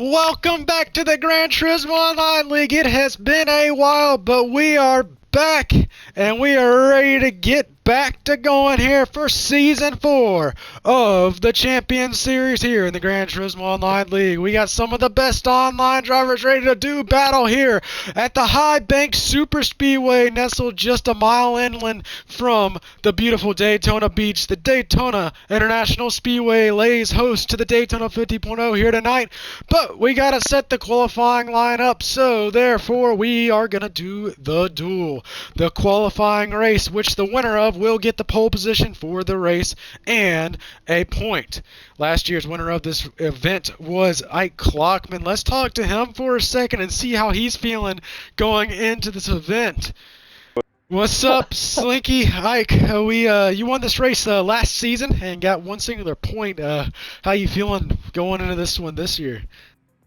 Welcome back to the Gran Turismo Online League. It has been a while, but we are back, and we are ready to get back to going here for Season 4 of the Champion Series here in the Gran Turismo Online League. We got some of the best online drivers ready to do battle here at the High Bank Super Speedway, nestled just a mile inland from the beautiful Daytona Beach. The Daytona International Speedway lays host to the Daytona 50.0 here tonight, but we got to set the qualifying line up, so therefore we are going to do the duel, the qualifying race, which the winner of will get the pole position for the race and a point. Last year's winner of this event was Ike Clockman. Let's talk to him for a second and see how he's feeling going into this event. What's up, Slinky? Ike, you won this race last season and got one singular point. How you feeling going into this one this year?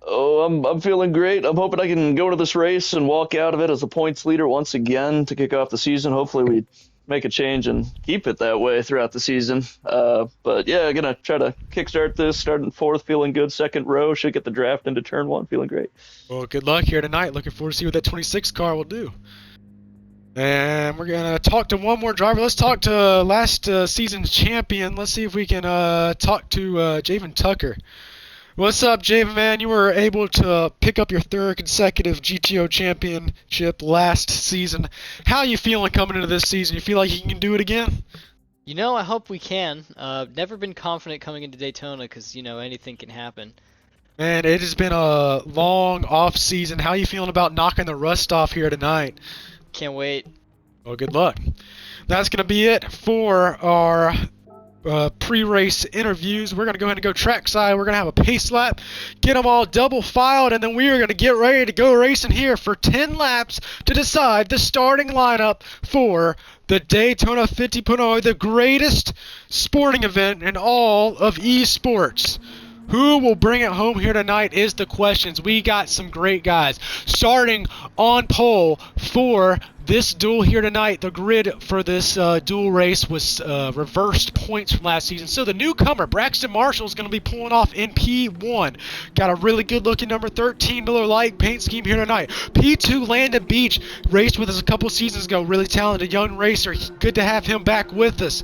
Oh, I'm feeling great. I'm hoping I can go to this race and walk out of it as a points leader once again to kick off the season. Hopefully we make a change and keep it that way throughout the season. But yeah, I'm gonna try to kickstart this, starting fourth, feeling good. Second row, should get the draft into turn one, feeling great. Well, good luck here tonight. Looking forward to see what that 26 car will do. And we're going to talk to one more driver. Let's talk to last season's champion. Let's see if we can talk to Javen Tucker. What's up, Javen, man? You were able to pick up your third consecutive GTO championship last season. How are you feeling coming into this season? You feel like you can do it again? You know, I hope we can. Never been confident coming into Daytona because, you know, anything can happen. Man, it has been a long off season. How are you feeling about knocking the rust off here tonight? Can't wait. Well, good luck. That's going to be it for our pre-race interviews. We're going to go ahead and go trackside. We're going to have a pace lap, get them all double filed, and then we are going to get ready to go racing here for 10 laps to decide the starting lineup for the Daytona 50.0, the greatest sporting event in all of esports. Who will bring it home here tonight is the questions. We got some great guys. Starting on pole for this duel here tonight, the grid for this duel race was reversed points from last season. So the newcomer, Braxton Marshall, is going to be pulling off in P1. Got a really good-looking number 13 Miller Lite paint scheme here tonight. P2, Landon Beach, raced with us a couple seasons ago. Really talented young racer. Good to have him back with us.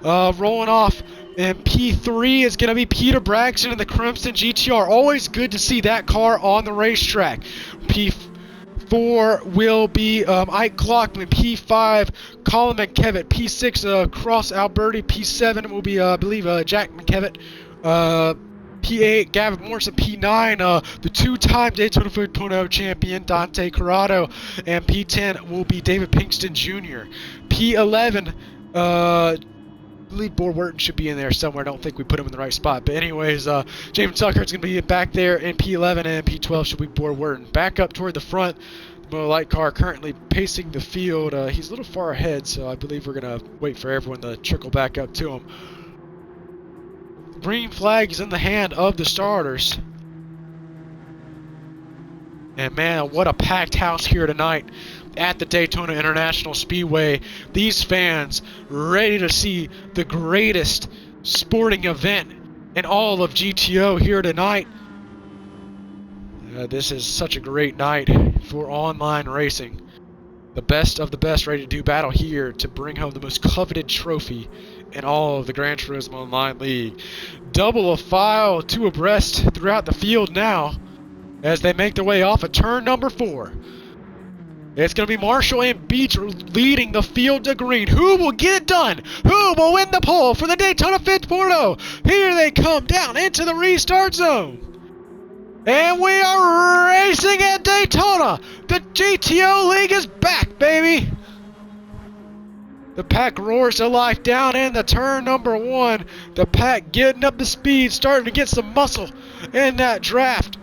Rolling off. And P3 is going to be Peter Braxton in the Crimson GTR. Always good to see that car on the racetrack. P4 will be Ike Clockman. P5, Colin McKevitt. P6, Cross Alberti. P7 will be, I believe, Jack McKevitt. P8, Gavin Morrison. P9, the two-time Daytona 50.0 champion, Dante Corrado. And P10 will be David Pinkston Jr. P11, I believe Boar Wharton should be in there somewhere. I don't think we put him in the right spot. But anyways, James Tucker is going to be back there in P11, and P12 should be Boar Wharton. Back up toward the front, the Miller Lite car currently pacing the field. He's a little far ahead, so I believe we're going to wait for everyone to trickle back up to him. Green flag is in the hand of the starters. And man, what a packed house here tonight at the Daytona International Speedway. These fans ready to see the greatest sporting event in all of GTO here tonight. This is such a great night for online racing. The best of the best ready to do battle here to bring home the most coveted trophy in all of the Gran Turismo Online League. Double a file, two abreast throughout the field now as they make their way off of turn number 4. It's going to be Marshall and Beach leading the field to green. Who will get it done? Who will win the pole for the Daytona 50.0? Here they come down into the restart zone. And we are racing at Daytona. The GTO League is back, baby. The pack roars to life down in the turn number 1. The pack getting up to speed, starting to get some muscle in that draft.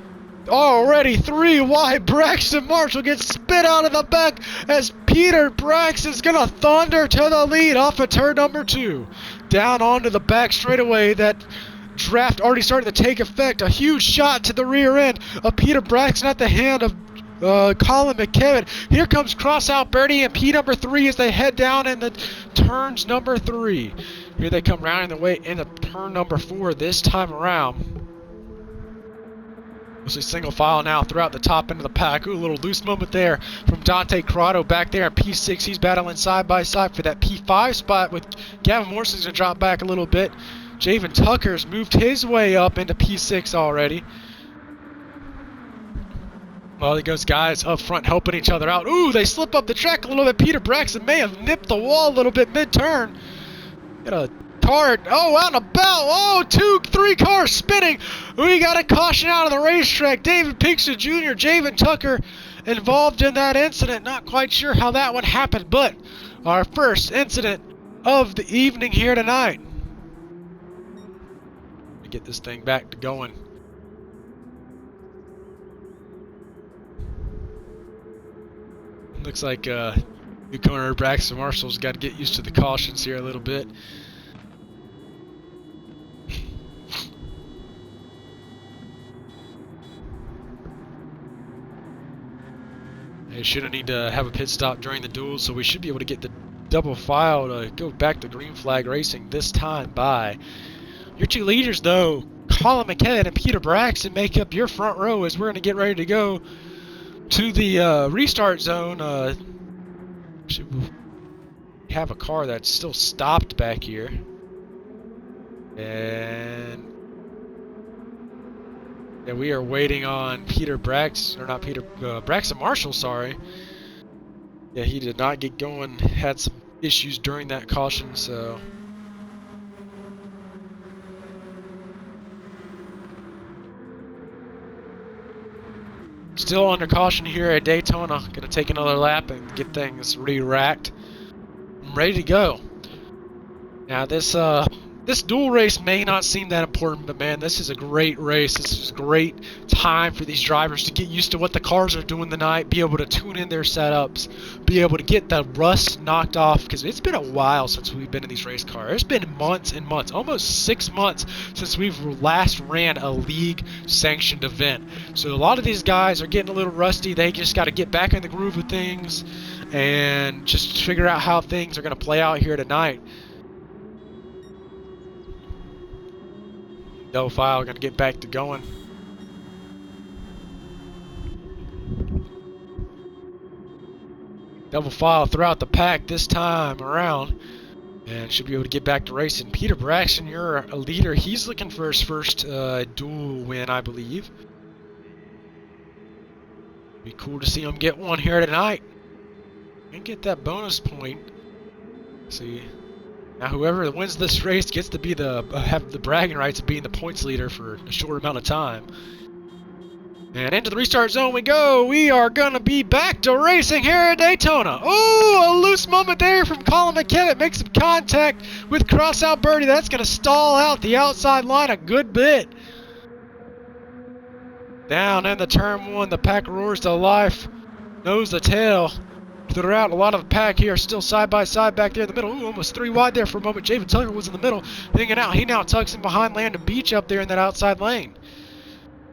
Already 3 wide. Braxton Marshall gets spit out of the back as Peter Braxton's gonna thunder to the lead off of turn number 2. Down onto the back straightaway. That draft already started to take effect. A huge shot to the rear end of Peter Braxton at the hand of Colin McKevitt. Here comes Cross Alberti and P number 3 as they head down in the turns number 3. Here they come rounding the way into turn number 4 this time around. Mostly single file now throughout the top end of the pack. Ooh, a little loose moment there from Dante Corrado back there in P6. He's battling side by side for that P5 spot with Gavin Morrison's going to drop back a little bit. Javen Tucker's moved his way up into P6 already. Well, he goes guys up front helping each other out. Ooh, they slip up the track a little bit. Peter Braxton may have nipped the wall a little bit mid-turn. Got a car, oh, out and about. Oh, 2-3 cars spinning. We got a caution out of the racetrack. David Pinkster Jr., Javen Tucker involved in that incident. Not quite sure how that one happened, but our first incident of the evening here tonight. Let me get this thing back to going. Looks like newcomer Braxton Marshall's got to get used to the cautions here a little bit. They shouldn't need to have a pit stop during the duel, so we should be able to get the double file to go back to green flag racing this time by. Your two leaders, though, Colin McKenna and Peter Braxton, make up your front row as we're going to get ready to go to the restart zone. We have a car that's still stopped back here. And yeah, we are waiting on Braxton Marshall, sorry. Yeah, he did not get going, had some issues during that caution, so. Still under caution here at Daytona. Gonna take another lap and get things re-racked. I'm ready to go. Now this dual race may not seem that important, but man, this is a great race. This is a great time for these drivers to get used to what the cars are doing tonight, be able to tune in their setups, be able to get the rust knocked off, because it's been a while since we've been in these race cars. It's been months and months, almost 6 months since we've last ran a league-sanctioned event. So a lot of these guys are getting a little rusty. They just got to get back in the groove of things and just figure out how things are going to play out here tonight. Double file, gonna get back to going. Double file throughout the pack this time around, and should be able to get back to racing. Peter Braxton, you're a leader. He's looking for his first dual win, I believe. Be cool to see him get one here tonight and get that bonus point. See. Now whoever wins this race gets to be have the bragging rights of being the points leader for a short amount of time. And into the restart zone we go. We are going to be back to racing here at Daytona. Oh, a loose moment there from Colin McKenna. Makes some contact with crossout birdie. That's going to stall out the outside line a good bit. Down in the turn one, the pack roars to life. Nose to tail. Throughout, a lot of the pack here still side by side back there in the middle. Ooh, almost 3 wide there for a moment. Javen Tucker was in the middle, hanging out. He now tucks in behind Landon Beach up there in that outside lane.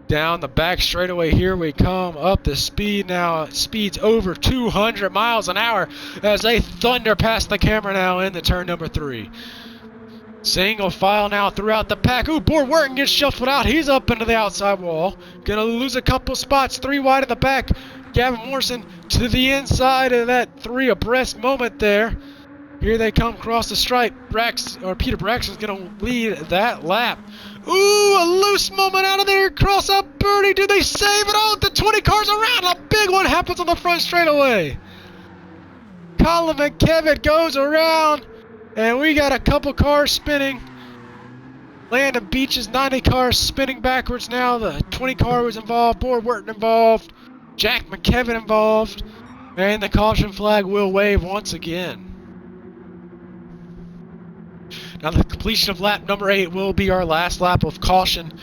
Down the back straightaway, here we come. Up the speed now. Speed's over 200 miles an hour as they thunder past the camera now in the turn number 3. Single file now throughout the pack. Ooh, Board Wharton gets shuffled out. He's up into the outside wall. Gonna lose a couple spots. 3 wide in the back. Gavin Morrison to the inside of that 3 abreast moment there. Here they come across the stripe. Peter Braxton's gonna lead that lap. Ooh, a loose moment out of there. Cross up birdie. Do they save it? Oh, the 20 cars around. A big one happens on the front straightaway. Colin McKevitt goes around. And we got a couple cars spinning. Landon Beach's 90 cars spinning backwards now. The 20 car was involved. Board Wharton involved. Jack McKevitt involved. And the caution flag will wave once again. Now the completion of lap number 8 will be our last lap of caution.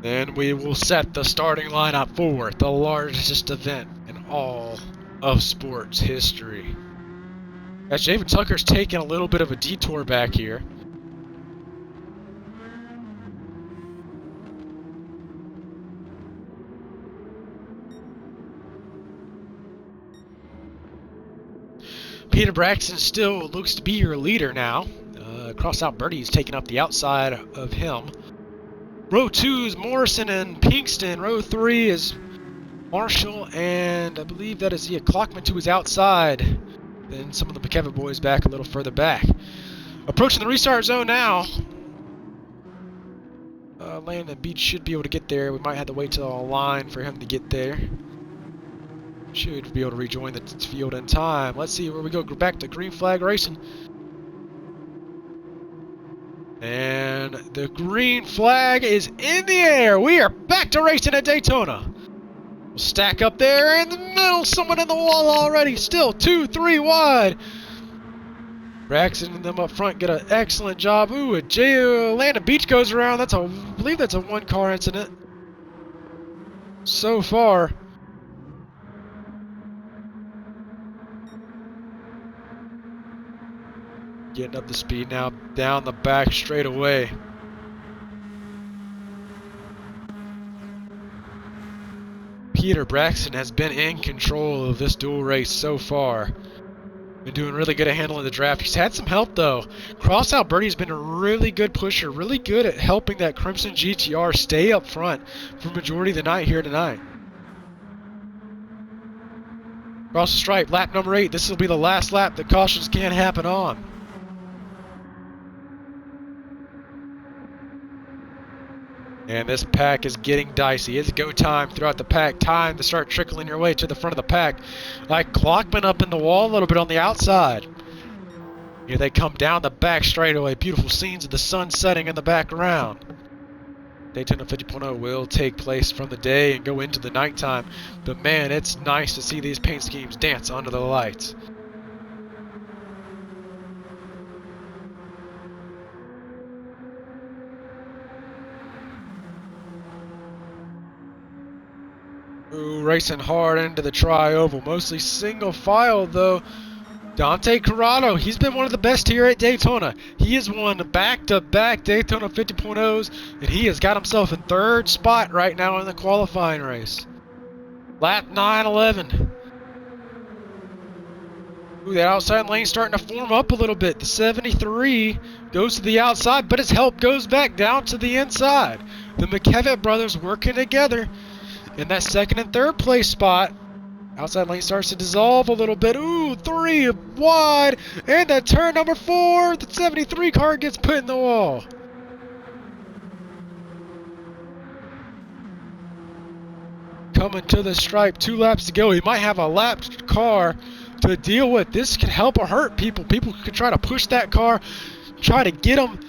Then we will set the starting lineup for the largest event in all of sports history. As Javen Tucker's taking a little bit of a detour back here. Peter Braxton still looks to be your leader now. Cross out birdie's taking up the outside of him. Row 2 is Morrison and Pinkston. Row 3 is Marshall, and I believe that is, yeah, Clockman to his outside. Then some of the McKevitt boys back a little further back. Approaching the restart zone now. Landon Beach should be able to get there. We might have to wait till a line for him to get there. Should be able to rejoin the field in time. Let's see where we go. Back to green flag racing. And the green flag is in the air. We are back to racing at Daytona. We'll stack up there in the middle. Someone in the wall already. Still 2-3 wide. Braxton and them up front get an excellent job. Ooh, Atlanta Beach goes around. I believe that's a one-car incident so far. Getting up to speed now, down the back straight away. Peter Braxton has been in control of this dual race so far. Been doing really good at handling the draft. He's had some help though. Crossout Birdie's been a really good pusher, really good at helping that Crimson GTR stay up front for majority of the night here tonight. Cross the stripe, lap number 8. This will be the last lap that cautions can happen on. And this pack is getting dicey. It's go time throughout the pack. Time to start trickling your way to the front of the pack. Like Clockman up in the wall a little bit on the outside. Here they come down the back straightaway. Beautiful scenes of the sun setting in the background. Daytona 50.0 will take place from the day and go into the nighttime. But man, it's nice to see these paint schemes dance under the lights. Ooh, racing hard into the tri-oval. Mostly single file though. Dante Corrado, he's been one of the best here at Daytona. He has won back-to-back Daytona 50.0s, and he has got himself in 3rd spot right now in the qualifying race. Lap 9:11. Ooh, that outside lane starting to form up a little bit. The 73 goes to the outside, but his help goes back down to the inside. The McKevitt brothers working together in that 2nd and 3rd place spot. Outside lane starts to dissolve a little bit. Ooh, 3 wide. And at turn number 4, the 73 car gets put in the wall. Coming to the stripe, 2 laps to go. He might have a lapped car to deal with. This could help or hurt people. People could try to push that car, try to get him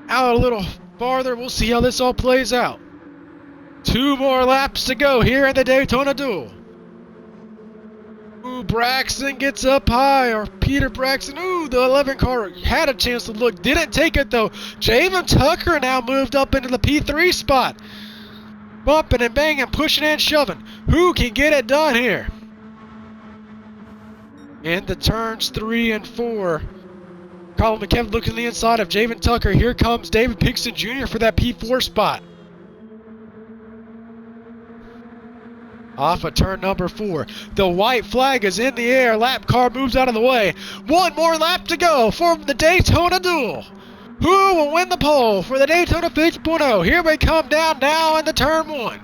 out a little farther. We'll see how this all plays out. 2 more laps to go here in the Daytona Duel. Ooh, Braxton gets up high, or Peter Braxton. Ooh, the 11 car had a chance to look. Didn't take it though. Javen Tucker now moved up into the P3 spot. Bumping and banging, pushing and shoving. Who can get it done here? In the turns 3 and 4. Colin McKevitt looking to the inside of Javen Tucker. Here comes David Pinkston Jr. for that P4 spot. Off of turn number 4. The white flag is in the air. Lap car moves out of the way. 1 more lap to go for the Daytona Duel. Who will win the pole for the Daytona 50.0? Here we come down now into turn 1.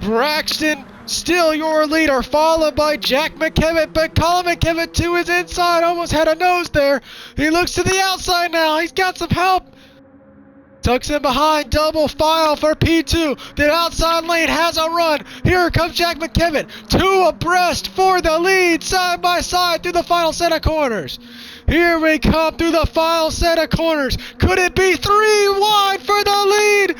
Braxton, still your leader, followed by Jack McKevitt, but Colin McKevitt to his inside, almost had a nose there. He looks to the outside now. He's got some help. Tucks in behind, double file for P2. The outside lane has a run. Here comes Jack McKevitt. 2 abreast for the lead, side by side through the final set of corners. Here we come through the final set of corners. Could it be 3 wide for the lead?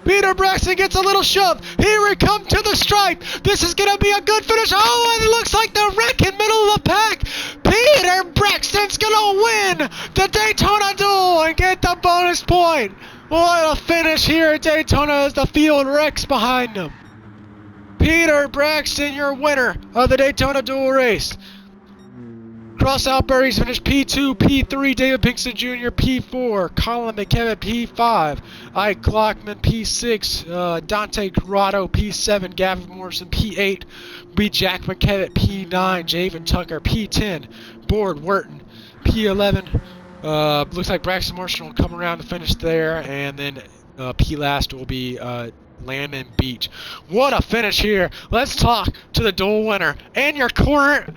Peter Braxton gets a little shove. Here we come to the stripe. This is going to be a good finish. Oh, and it looks like the wreck in middle of the pack. Peter Braxton's going to win the Daytona Duel and get the bonus point. What a finish here at Daytona as the field wrecks behind him. Peter Braxton, your winner of the Daytona Duel race. Crossout Berries finished P2, P3, David Pinkston Jr. P4, Colin McKevitt P5, Ike Clockman P6, Dante Corrado P7, Gavin Morrison P8, B. Jack McKevitt P9, Javen Tucker P10, Board Wharton P11. Looks like Braxton Marshall will come around to finish there, and then P last will be Landon Beach. What a finish here! Let's talk to the duel winner and your current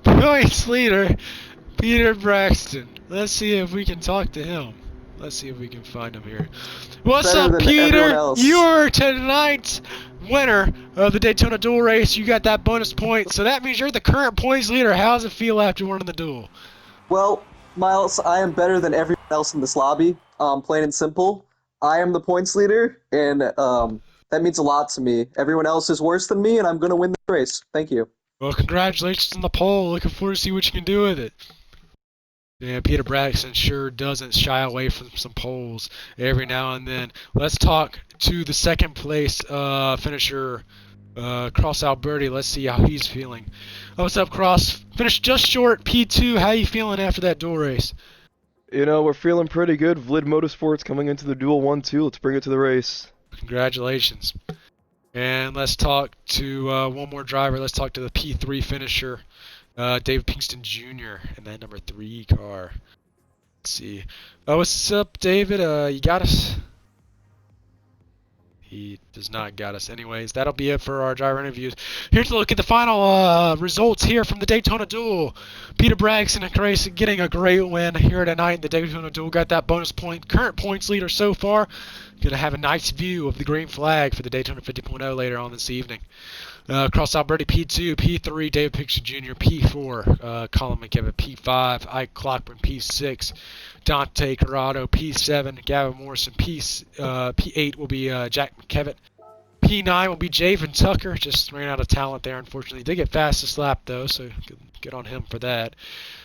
points leader, Peter Braxton. Let's see if we can talk to him. Let's see if we can find him here. What's Better up, than everyone Peter? else. You're tonight's winner of the Daytona duel race. You got that bonus point, so that means you're the current points leader. How does it feel after winning the duel? Well, Miles, I am better than everyone else in this lobby. Plain and simple. I am the points leader, and that means a lot to me. Everyone else is worse than me, and I'm going to win the race. Thank you. Well, congratulations on the poll. Looking forward to see what you can do with it. Yeah, Peter Braxton sure doesn't shy away from some polls every now and then. Let's talk to the second place finisher, Cross Alberti. Let's see how he's feeling. Oh, what's up, Cross? Finished just short P2. How you feeling after that duel race? You know, we're feeling pretty good. Vlid Motorsports coming into the Duel 1-2. Let's bring it to the race. Congratulations. And let's talk to one more driver. Let's talk to the P3 finisher, David Pinkston Jr. in that number 3 car. Let's see. Oh, what's up, David? You got us? He does not got us. Anyways, that'll be it for our driver interviews. Here's a look at the final results here from the Daytona Duel. Peter Braxton and Grace getting a great win here tonight. The Daytona Duel got that bonus point. Current points leader so far. Going to have a nice view of the green flag for the Daytona 50.0 later on this evening. Cross Alberti P2, P3, David Pinkston Jr., P4, Colin McKevitt, P5, Ike Clockman, P6, Dante Corrado, P7, Gavin Morrison, P8 will be Jack McKevitt, P9 will be Javen Tucker, just ran out of talent there, unfortunately. Did get fastest lap, though, so good on him for that.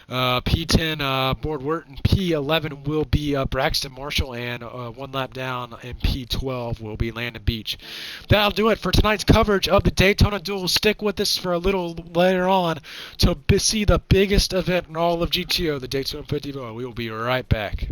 P10, Board Wharton. P11 will be Braxton Marshall, and one lap down, and P12 will be Landon Beach. That'll do it for tonight's coverage of the Daytona Duel. Stick with us for a little later on to see the biggest event in all of GTO, the Daytona 50. We will be right back.